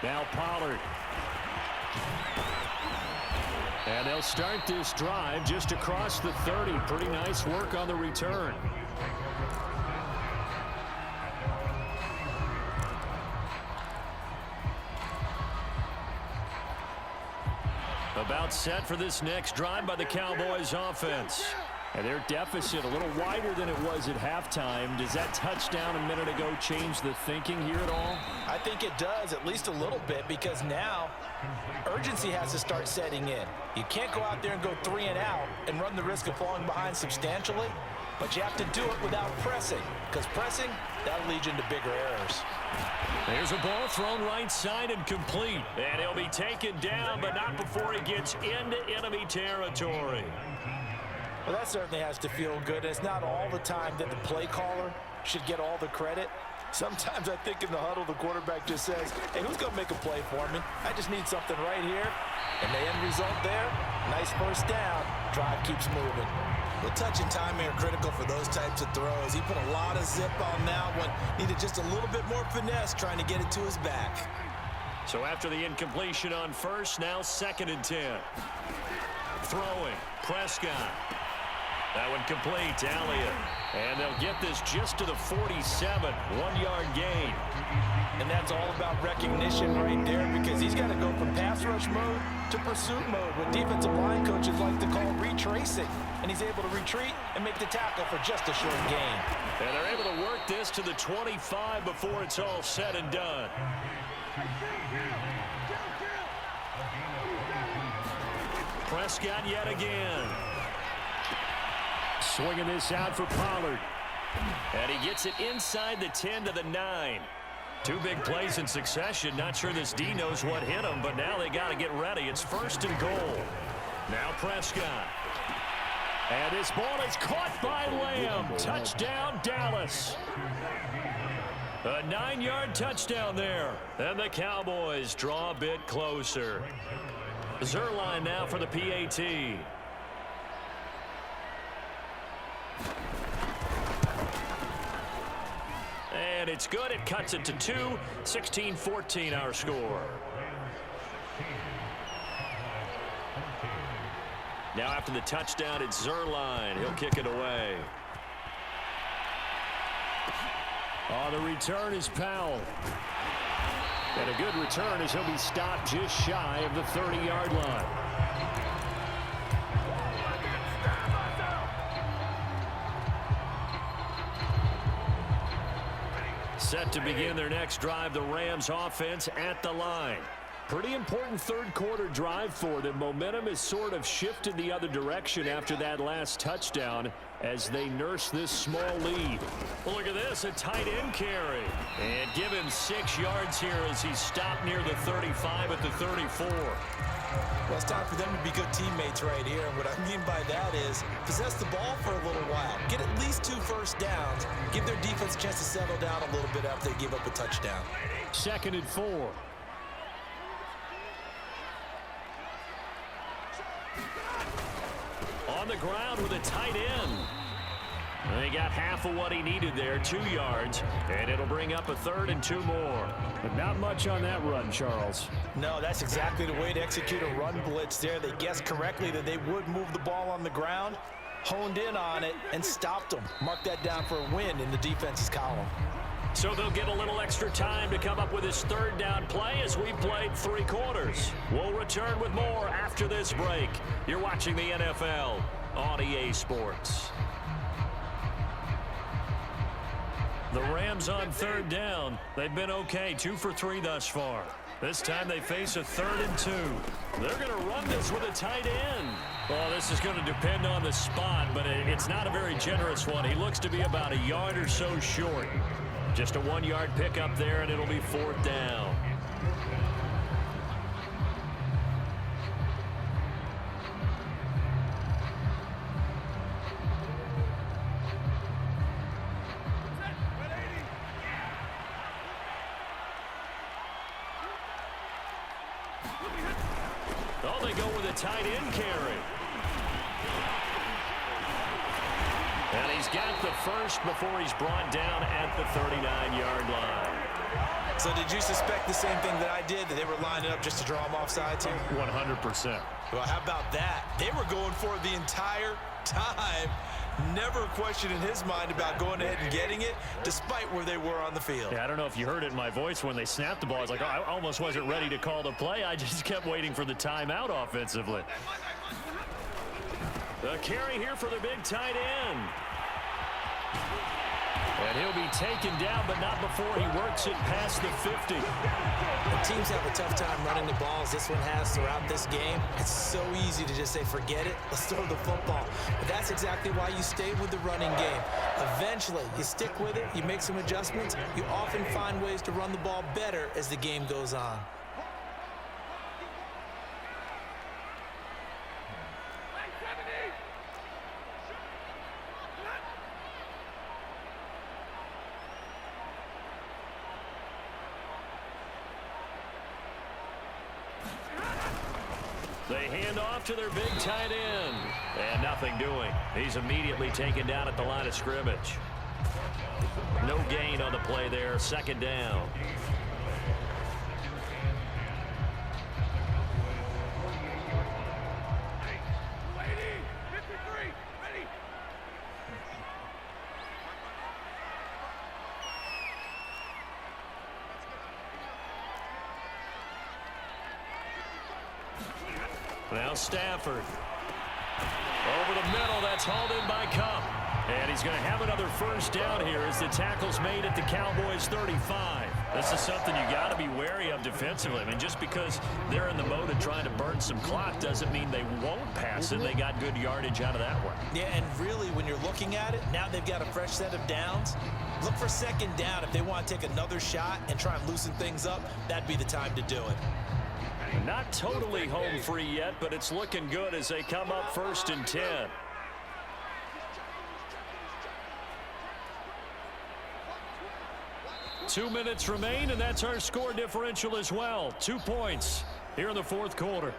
Now Pollard. And they'll start this drive just across the 30. Pretty nice work on the return. About set for this next drive by the Cowboys offense. And their deficit a little wider than it was at halftime. Does that touchdown a minute ago change the thinking here at all? I think it does, at least a little bit, because now urgency has to start setting in. You can't go out there and go 3 and out and run the risk of falling behind substantially, but you have to do it without pressing, because pressing, that'll lead you into bigger errors. There's a ball thrown right side and complete. And he'll be taken down, but not before he gets into enemy territory. Well, that certainly has to feel good. It's not all the time that the play caller should get all the credit. Sometimes I think in the huddle, the quarterback just says, hey, who's going to make a play for me? I just need something right here. And the end result there, nice first down. Drive keeps moving. Well, touch and timing are critical for those types of throws. He put a lot of zip on that one. Needed just a little bit more finesse trying to get it to his back. So after the incompletion on first, now 2nd and 10. Throwing, Prescott. That one complete, Elliott. And they'll get this just to the 47, 1-yard gain. And that's all about recognition right there, because he's got to go from pass rush mode to pursuit mode, what defensive line coaches like to call retracing. And he's able to retreat and make the tackle for just a short gain. And they're able to work this to the 25 before it's all said and done. Prescott yet again. Swinging this out for Pollard. And he gets it inside the 10 to the 9. 2 big plays in succession. Not sure this D knows what hit him, but now they got to get ready. It's 1st and goal. Now Prescott. And this ball is caught by Lamb. Touchdown, Dallas. A 9-yard touchdown there. And the Cowboys draw a bit closer. Zerline now for the PAT. And it's good. It cuts it to 2. 16-14 our score. Now after the touchdown, it's Zerline. He'll kick it away. On the return is Powell. And a good return as he'll be stopped just shy of the 30-yard line. Set to begin their next drive, the Rams offense at the line. Pretty important third-quarter drive for them. Momentum has sort of shifted the other direction after that last touchdown as they nurse this small lead. Well, look at this, a tight end carry. And give him 6 yards here as he's stopped near the 35 at the 34. Well, it's time for them to be good teammates right here. And what I mean by that is possess the ball for a little while. Get at least 2 first downs. Give their defense a chance to settle down a little bit after they give up a touchdown. 2nd and 4. On the ground with a tight end. And he got half of what he needed there, 2 yards, and it'll bring up a 3rd and 2 more. But not much on that run, Charles. No, that's exactly the way to execute a run blitz there. They guessed correctly that they would move the ball on the ground, honed in on it, and stopped them. Mark that down for a win in the defense's column. So they'll get a little extra time to come up with his 3rd down play as we played 3 quarters. We'll return with more after this break. You're watching the NFL on EA Sports. The Rams on 3rd down. They've been okay, 2 for 3 thus far. This time they face a 3rd and 2. They're going to run this with a tight end. Well, this is going to depend on the spot, but it's not a very generous one. He looks to be about a yard or so short. Just a 1-yard pickup there, and it'll be 4th down. Oh, they go with a tight end carry. And he's got the first before he's brought down at the 39-yard line. So did you suspect the same thing that I did, that they were lining up just to draw them offsides here? 100%. Well, how about that? They were going for it the entire time. Never a question in his mind about going ahead and getting it, despite where they were on the field. Yeah, I don't know if you heard it in my voice when they snapped the ball. I was like, oh, I almost wasn't ready to call the play. I just kept waiting for the timeout offensively. The carry here for the big tight end. And he'll be taken down, but not before he works it past the 50. When teams have a tough time running the ball, as this one has throughout this game, it's so easy to just say, forget it, let's throw the football. But that's exactly why you stay with the running game. Eventually, you stick with it, you make some adjustments, you often find ways to run the ball better as the game goes on. They hand off to their big tight end. And nothing doing. He's immediately taken down at the line of scrimmage. No gain on the play there. Second down. Now Stafford. Over the middle, that's hauled in by Cup. And he's going to have another first down here as the tackle's made at the Cowboys 35. This is something you got to be wary of defensively. I mean, just because they're in the mode of trying to burn some clock doesn't mean they won't pass it. They got good yardage out of that one. Yeah, and really, when you're looking at it, now they've got a fresh set of downs. Look for second down. If they want to take another shot and try and loosen things up, that'd be the time to do it. Not totally home free yet, but it's looking good as they come up 1st and 10. Two minutes remain, and that's our score differential as well. 2 points here in the fourth quarter.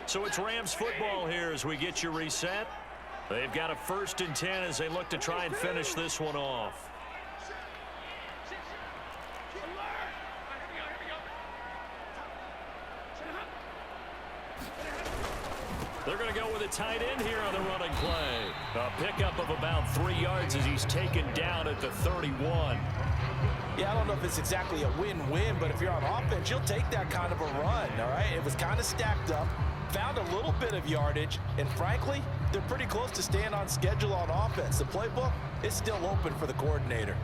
So it's Rams football here as we get you reset. They've got a 1st and 10 as they look to try and finish this one off. They're going to go with a tight end here on the running play. A pickup of about 3 yards as he's taken down at the 31. Yeah, I don't know if it's exactly a win-win, but if you're on offense, you'll take that kind of a run, all right? It was kind of stacked up, found a little bit of yardage, and frankly, they're pretty close to staying on schedule on offense. The playbook is still open for the coordinator.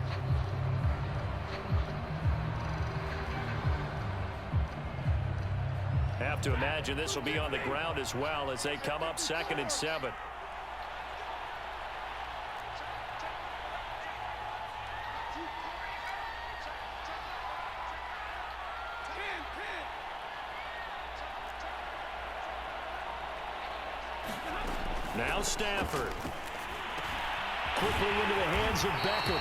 Have to imagine this will be on the ground as well as they come up 2nd and 7. Now Stafford. Quickly into the hands of Beckham.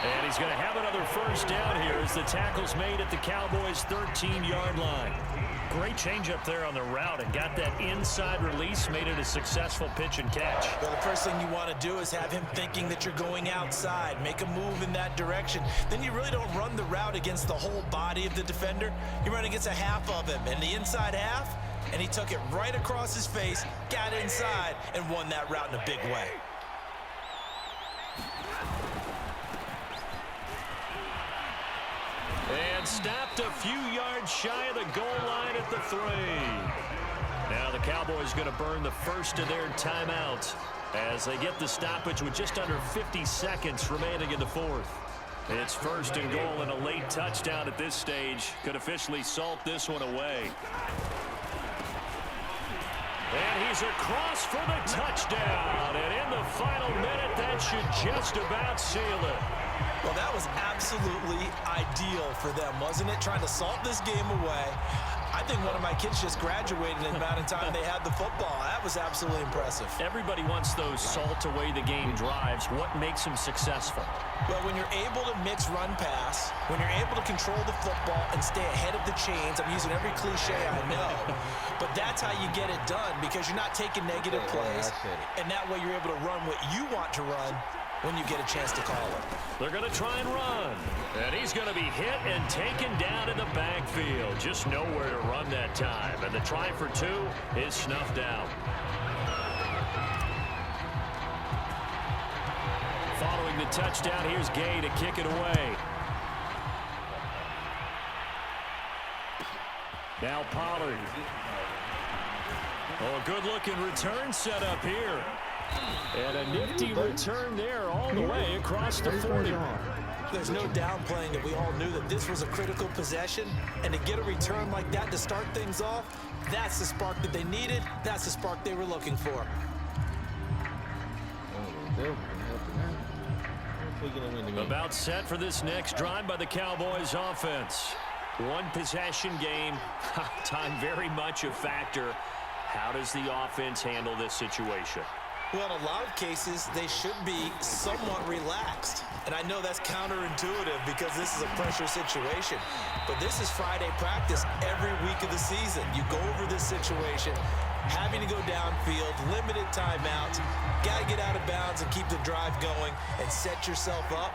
And he's going to have another first down here as the tackle's made at the Cowboys' 13-yard line. Great change up there on the route and got that inside release, made it a successful pitch and catch. Well, the first thing you want to do is have him thinking that you're going outside, make a move in that direction. Then you really don't run the route against the whole body of the defender. You run against a half of him, and the inside half, and he took it right across his face, got inside, and won that route in a big way. And stopped a few yards shy of the goal line at the 3. Now the Cowboys going to burn the first of their timeouts as they get the stoppage with just under 50 seconds remaining in the fourth. It's 1st and goal, and a late touchdown at this stage could officially salt this one away. And he's across for the touchdown. And in the final minute, that should just about seal it. Well, that was absolutely ideal for them, wasn't it? Trying to salt this game away. I think one of my kids just graduated in the amount of time they had the football. That was absolutely impressive. Everybody wants those salt away the game drives. What makes them successful? Well, when you're able to mix run pass, when you're able to control the football and stay ahead of the chains, I'm using every cliche I know, but that's how you get it done because you're not taking negative plays, and that way you're able to run what you want to run when you get a chance to call it. They're going to try and run. And he's going to be hit and taken down in the backfield. Just nowhere to run that time. And the try for 2 is snuffed out. Following the touchdown, here's Gay to kick it away. Now Pollard. Oh, good-looking return set up here. And a nifty return there all the way across the 40. There's no downplaying that we all knew that this was a critical possession. And to get a return like that to start things off, that's the spark that they needed. That's the spark they were looking for. About set for this next drive by the Cowboys offense. One possession game. Time very much a factor. How does the offense handle this situation? Well, in a lot of cases, they should be somewhat relaxed. And I know that's counterintuitive because this is a pressure situation. But this is Friday practice every week of the season. You go over this situation, having to go downfield, limited timeouts, got to get out of bounds and keep the drive going and set yourself up.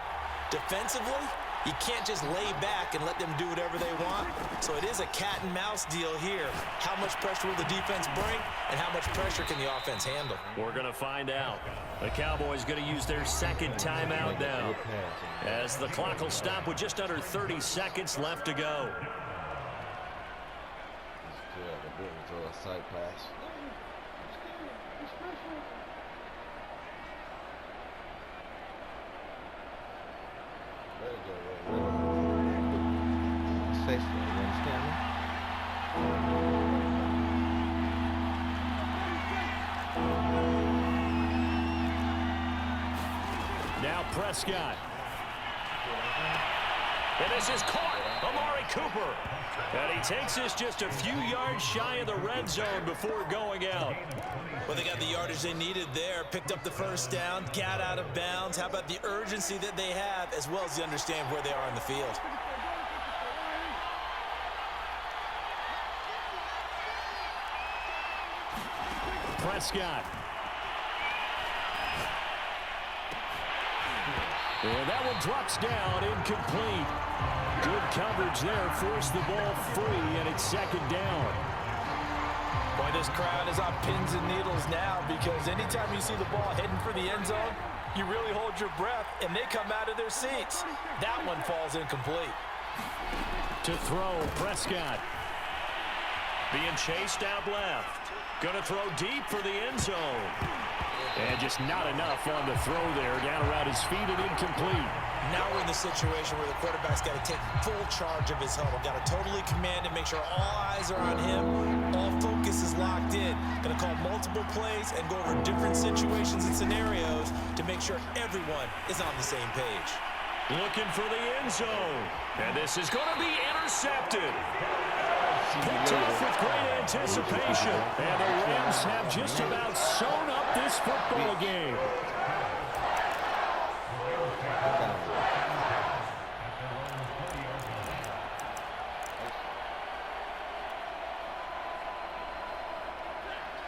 Defensively, you can't just lay back and let them do whatever they want. So it is a cat and mouse deal here. How much pressure will the defense bring, and how much pressure can the offense handle? We're going to find out. The Cowboys going to use their second timeout now, as the clock will stop with just under 30 seconds left to go. Now Prescott. And this is caught. Amari Cooper. And he takes this just a few yards shy of the red zone before going out. Well, they got the yardage they needed there, picked up the first down, got out of bounds. How about the urgency that they have, as well as they understand where they are in the field? Prescott. And that one drops down, incomplete. Good coverage there, forced the ball free, and it's second down. Boy, this crowd is on pins and needles now because anytime you see the ball heading for the end zone, you really hold your breath, and they come out of their seats. That one falls incomplete. To throw, Prescott. Being chased out left. Going to throw deep for the end zone. And just not enough on the throw there. Down around his feet and incomplete. Now we're in the situation where the quarterback's got to take full charge of his huddle. Got to totally command it, make sure all eyes are on him. All focus is locked in. Going to call multiple plays and go over different situations and scenarios to make sure everyone is on the same page. Looking for the end zone. And this is going to be intercepted. Picked off with great anticipation. And the Rams have just about sewn up this football game.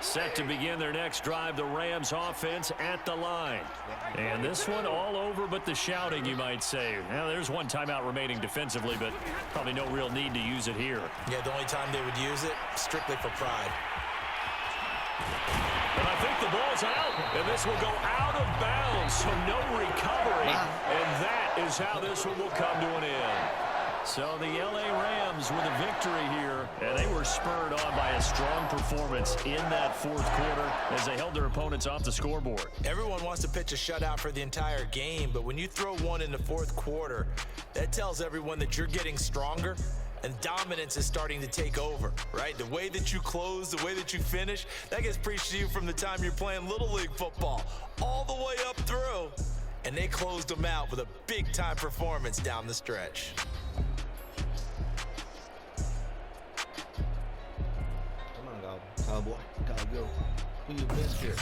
Set to begin their next drive, the Rams offense at the line. And this one all over but the shouting, you might say. Now, there's one timeout remaining defensively, but probably no real need to use it here. Yeah, the only time they would use it, strictly for pride. And I think the ball's out, and this will go out of bounds, so no recovery. And that is how this one will come to an end. So the L.A. Rams with a victory here, and they were spurred on by a strong performance in that fourth quarter as they held their opponents off the scoreboard. Everyone wants to pitch a shutout for the entire game, but when you throw one in the fourth quarter, that tells everyone that you're getting stronger and dominance is starting to take over, right? The way that you close, the way that you finish, that gets preached to you from the time you're playing Little League football all the way up through. And they closed them out with a big-time performance down the stretch. Cowboy, gotta go. Who you missed here?